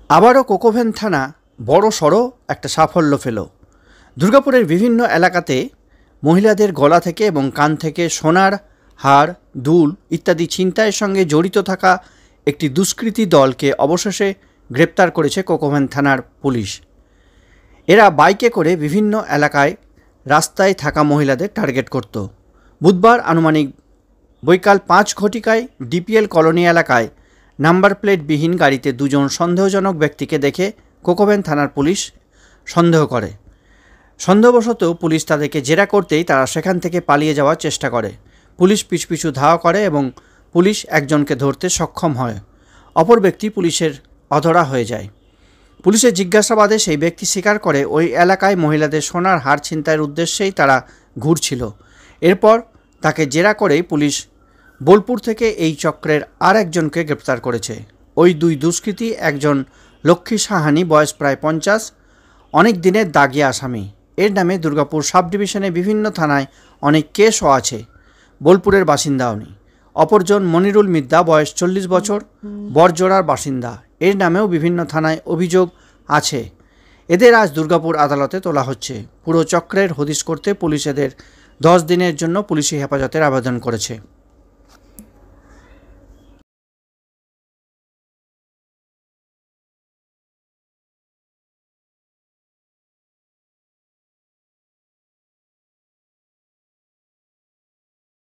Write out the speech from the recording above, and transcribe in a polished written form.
আবারও কোকোভেন থানা বড় সড়ো একটা সাফল্য পেল। দুর্গাপুরের বিভিন্ন এলাকাতে মহিলাদের গলা থেকে এবং কান থেকে সোনার হার, দুল ইত্যাদি ছিনতাইয়ের সঙ্গে জড়িত থাকা একটি দুষ্কৃতী দলকে অবশেষে গ্রেপ্তার করেছে কোকোভেন থানার পুলিশ। এরা বাইকে করে বিভিন্ন এলাকায় রাস্তায় থাকা মহিলাদের টার্গেট করত। বুধবার আনুমানিক বৈকাল 5 ঘটিকায় ডিপিএল কলোনি এলাকায় নাম্বার প্লেটবিহীন গাড়িতে দুজন সন্দেহজনক ব্যক্তিকে দেখে কোকোভেন থানার পুলিশ সন্দেহ করে। সন্দেহবশত পুলিশ তাদেরকে জেরা করতেই তারা সেখান থেকে পালিয়ে যাওয়ার চেষ্টা করে। পুলিশ পিছু ধাওয়া করে এবং পুলিশ একজনকে ধরতে সক্ষম হয়। অপর ব্যক্তি পুলিশের অধরা হয়ে যায়। পুলিশের জিজ্ঞাসাবাদে সেই ব্যক্তি স্বীকার করে ওই এলাকায় মহিলাদের সোনার হার ছিনতাইয়ের উদ্দেশ্যেই তারা ঘুরছিল। এরপর তাকে জেরা করেই পুলিশ বোলপুর থেকে এই চক্রের আর একজনকে গ্রেপ্তার করেছে। ওই দুই দুষ্কৃতী একজন লক্ষ্মী সাহানি, বয়স প্রায় 50, অনেক দিনের দাগি আসামি। এর নামে দুর্গাপুর সাব ডিভিশনে বিভিন্ন থানায় অনেক কেসও আছে। বোলপুরের বাসিন্দা উনি। অপরজন মনিরুল মিদ্দা, বয়স 40 বছর, বরজোড়ার বাসিন্দা। এর নামেও বিভিন্ন থানায় অভিযোগ আছে। এদের আজ দুর্গাপুর আদালতে তোলা হচ্ছে। পুরো চক্রের হদিশ করতে পুলিশ এদের 10 দিনের জন্য পুলিশি হেফাজতের আবেদন করেছে।